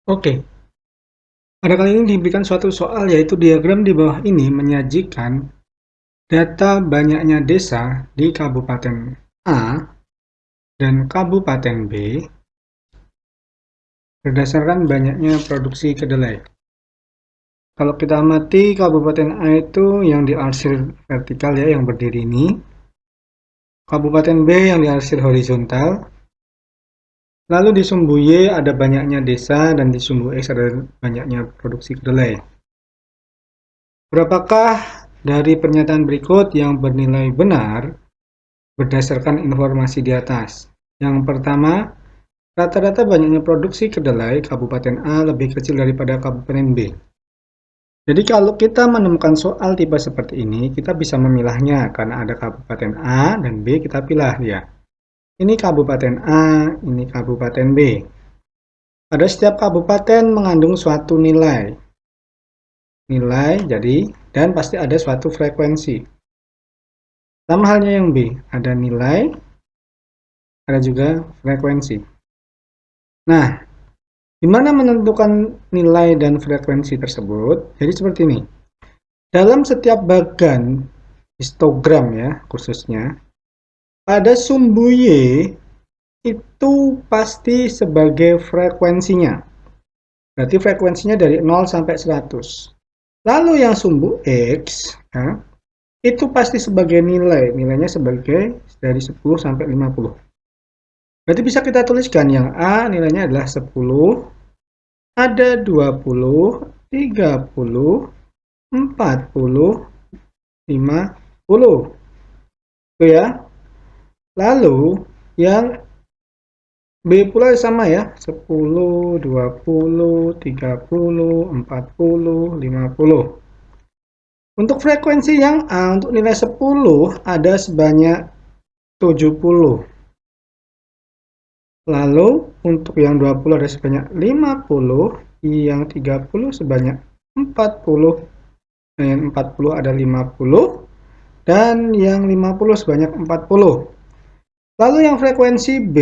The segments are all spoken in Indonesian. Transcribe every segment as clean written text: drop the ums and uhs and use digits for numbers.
Oke, pada kali ini diberikan suatu soal yaitu diagram di bawah ini menyajikan data banyaknya desa di Kabupaten A dan Kabupaten B berdasarkan banyaknya produksi kedelai. Kalau kita amati Kabupaten A itu yang diarsir vertikal ya, yang berdiri ini. Kabupaten B yang diarsir horizontal. Lalu di sumbu Y ada banyaknya desa dan di sumbu X ada banyaknya produksi kedelai. Berapakah dari pernyataan berikut yang bernilai benar berdasarkan informasi di atas? Yang pertama, rata-rata banyaknya produksi kedelai Kabupaten A lebih kecil daripada Kabupaten B. Jadi kalau kita menemukan soal tipe seperti ini, kita bisa memilahnya karena ada Kabupaten A dan B, kita pilih ya. Ini Kabupaten A, ini Kabupaten B. Pada setiap kabupaten mengandung suatu nilai. Nilai jadi dan pasti ada suatu frekuensi. Sama halnya yang B, ada nilai, ada juga frekuensi. Nah, di mana menentukan nilai dan frekuensi tersebut? Jadi seperti ini. Dalam setiap bagan histogram ya, khususnya, pada sumbu Y itu pasti sebagai frekuensinya. Berarti frekuensinya dari 0 sampai 100. Lalu yang sumbu X, ya, itu pasti sebagai nilai. Nilainya sebagai dari 10 sampai 50. Berarti bisa kita tuliskan yang A nilainya adalah 10, ada 20, 30, 40, 50. Itu ya. Lalu yang B pula sama ya, 10, 20, 30, 40, 50. Untuk frekuensi yang A, untuk nilai 10 ada sebanyak 70. Lalu untuk yang 20 ada sebanyak 50, yang 30 sebanyak 40, dan yang 40 ada 50, dan yang 50 sebanyak 40. Lalu yang frekuensi B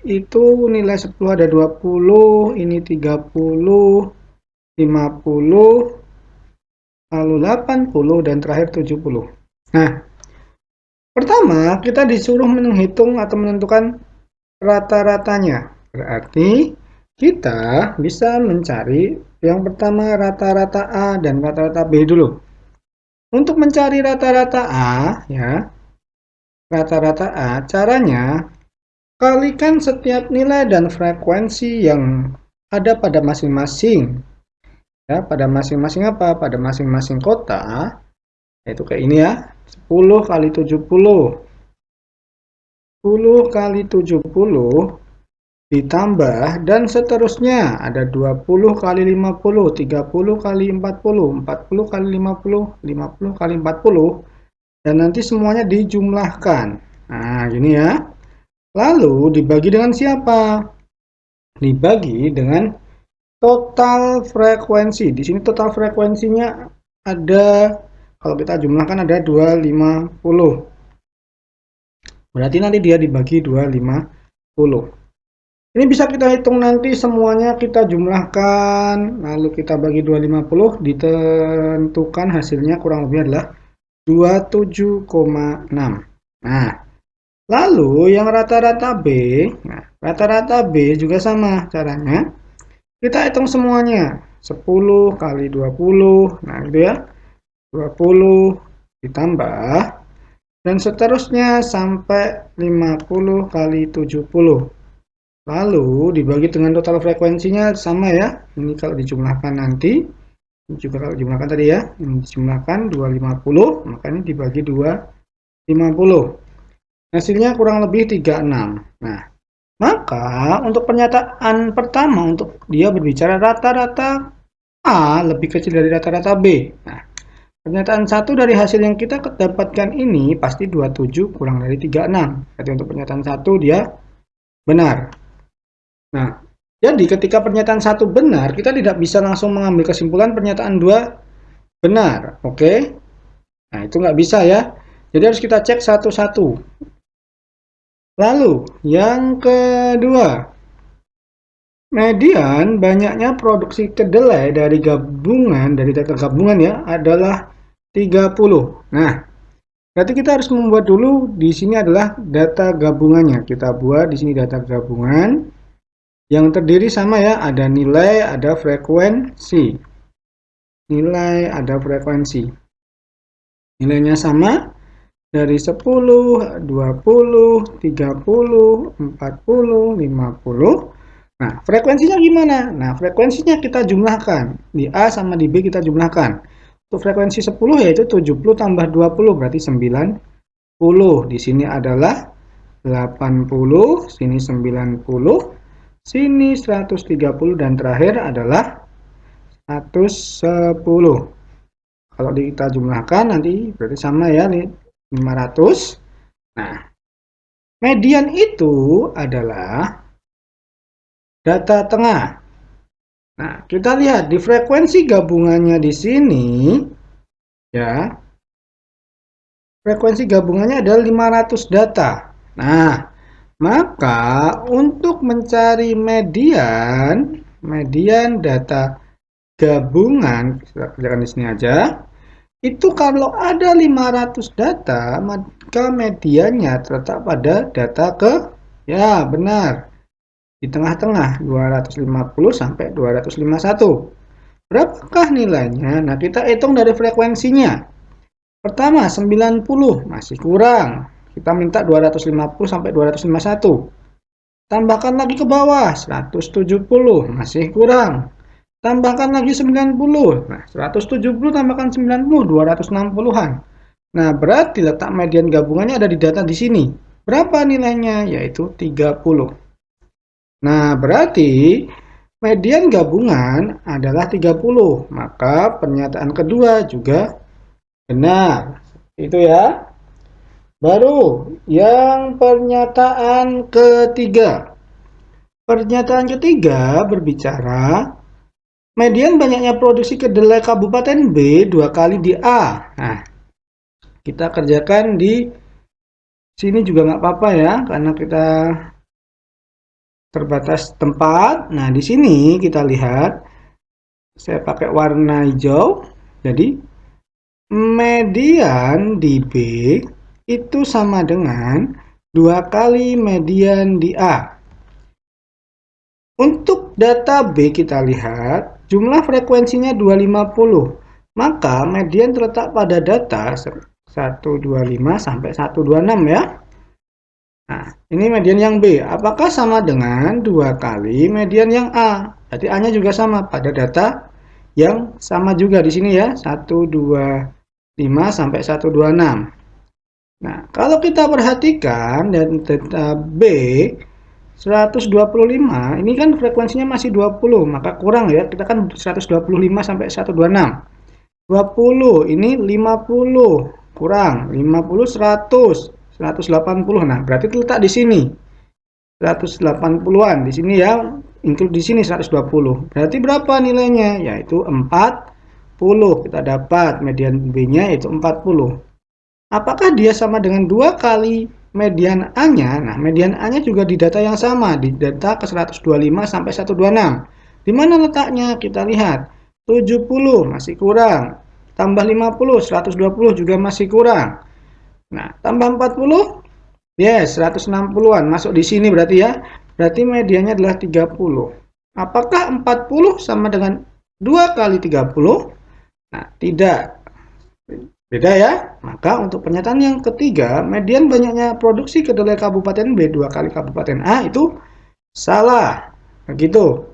itu nilai 10 ada 20, ini 30, 50, lalu 80, dan terakhir 70. Nah, pertama kita disuruh menghitung atau menentukan rata-ratanya. Berarti kita bisa mencari yang pertama rata-rata A dan rata-rata B dulu. Untuk mencari rata-rata A, ya, rata-rata A, caranya kalikan setiap nilai dan frekuensi yang ada pada masing-masing. Ya, pada masing-masing apa? Pada masing-masing kota, yaitu kayak ini ya, 10 kali 70. 10 kali 70 ditambah dan seterusnya ada 20 kali 50, 30 kali 40, 40 kali 50, 50 kali 40, dan nanti semuanya dijumlahkan. Nah, gini ya. Lalu dibagi dengan siapa? Dibagi dengan total frekuensi. Di sini total frekuensinya ada, kalau kita jumlahkan ada 250. Berarti nanti dia dibagi 250. Ini bisa kita hitung nanti semuanya kita jumlahkan, lalu kita bagi 250, ditentukan hasilnya kurang lebih adalah 27,6. Nah, lalu yang rata-rata B, nah rata-rata B juga sama caranya. Kita hitung semuanya, 10 kali 20, nah gitu ya, 20 ditambah, dan seterusnya sampai 50 kali 70. Lalu dibagi dengan total frekuensinya sama ya. Ini kalau dijumlahkan nanti, ini juga kalau dijumlahkan tadi ya, ini dijumlahkan 250, makanya dibagi 250. Hasilnya kurang lebih 36. Nah, maka untuk pernyataan pertama, untuk dia berbicara rata-rata A lebih kecil dari rata-rata B. Nah, pernyataan satu dari hasil yang kita dapatkan ini pasti 27 kurang dari 36. Jadi untuk pernyataan satu dia benar. Nah, jadi ketika pernyataan satu benar, kita tidak bisa langsung mengambil kesimpulan pernyataan dua benar. Oke? Nah, itu nggak bisa ya. Jadi harus kita cek satu-satu. Lalu, yang kedua. Median banyaknya produksi kedelai dari data gabungan ya adalah 30. Nah, berarti kita harus membuat dulu di sini adalah data gabungannya. Kita buat di sini data gabungan yang terdiri sama ya, ada nilai, ada frekuensi. Nilai, ada frekuensi. Nilainya sama dari 10, 20, 30, 40, 50. Nah, frekuensinya gimana? Nah, frekuensinya kita jumlahkan. Di A sama di B kita jumlahkan. Untuk frekuensi 10 yaitu 70 tambah 20 berarti 90. Di sini adalah 80, sini 90, sini 130 dan terakhir adalah 110. Kalau kita jumlahkan nanti berarti sama ya, 500. Nah, median itu adalah data tengah. Nah, kita lihat di frekuensi gabungannya di sini ya. Frekuensi gabungannya adalah 500 data. Nah, maka untuk mencari median data gabungan, kita kerjakan di sini aja. Itu kalau ada 500 data, maka mediannya terletak pada data ya benar, di tengah-tengah 250 sampai 251. Berapakah nilainya? Nah, kita hitung dari frekuensinya. Pertama, 90 masih kurang. Kita minta 250 sampai 251. Tambahkan lagi ke bawah, 170 masih kurang. Tambahkan lagi 90. Nah, 170 tambahkan 90, 260-an. Nah, berarti letak median gabungannya ada di data di sini. Berapa nilainya? Yaitu 30. Nah, berarti median gabungan adalah 30. Maka pernyataan kedua juga benar. Itu ya. Baru yang pernyataan ketiga. Pernyataan ketiga berbicara median banyaknya produksi kedelai Kabupaten B 2 kali di A. Nah, kita kerjakan di sini juga nggak apa-apa ya, karena kita terbatas tempat. Nah, di sini kita lihat, saya pakai warna hijau. Jadi, median di B itu sama dengan 2 kali median di A. Untuk data B kita lihat, jumlah frekuensinya 250. Maka median terletak pada data 125 sampai 126 ya. Nah, ini median yang B. Apakah sama dengan 2 kali median yang A? Berarti A-nya juga sama pada data yang sama juga di sini ya, 125 sampai 126. Nah, kalau kita perhatikan dan data B 125 ini kan frekuensinya masih 20, maka kurang ya. Kita kan 125 sampai 126. 20 ini 50, kurang 50 100, 180. Nah, berarti terletak di sini. 180-an di sini ya. Include di sini 120. Berarti berapa nilainya? Yaitu 40. Kita dapat median B-nya yaitu 40. Apakah dia sama dengan 2 kali median A-nya? Nah, median A-nya juga di data yang sama, di data ke 125 sampai 126. Di mana letaknya? Kita lihat. 70 masih kurang. Tambah 50, 120 juga masih kurang. Nah, tambah 40, yes, 160-an. Masuk di sini berarti ya. Berarti mediannya adalah 30. Apakah 40 sama dengan 2 kali 30? Nah, tidak. Beda ya. Maka untuk pernyataan yang ketiga, median banyaknya produksi kedelai Kabupaten B 2 kali Kabupaten A itu salah. Begitu.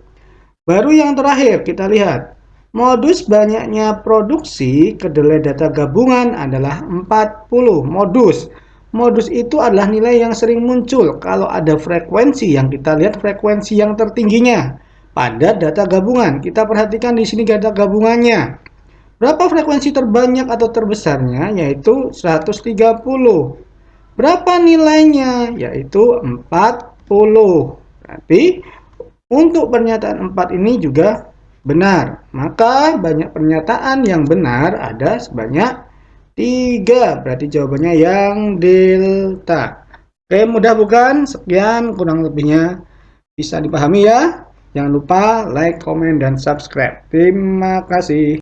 Baru yang terakhir kita lihat. Modus banyaknya produksi kedelai data gabungan adalah 40. Modus. Modus itu adalah nilai yang sering muncul kalau ada frekuensi yang kita lihat frekuensi yang tertingginya pada data gabungan. Kita perhatikan di sini data gabungannya. Berapa frekuensi terbanyak atau terbesarnya? Yaitu 130. Berapa nilainya? Yaitu 40. Berarti untuk pernyataan 4 ini juga benar. Maka banyak pernyataan yang benar ada sebanyak 3. Berarti jawabannya yang delta. Oke, mudah bukan? Sekian kurang lebihnya bisa dipahami ya. Jangan lupa like, komen, dan subscribe. Terima kasih.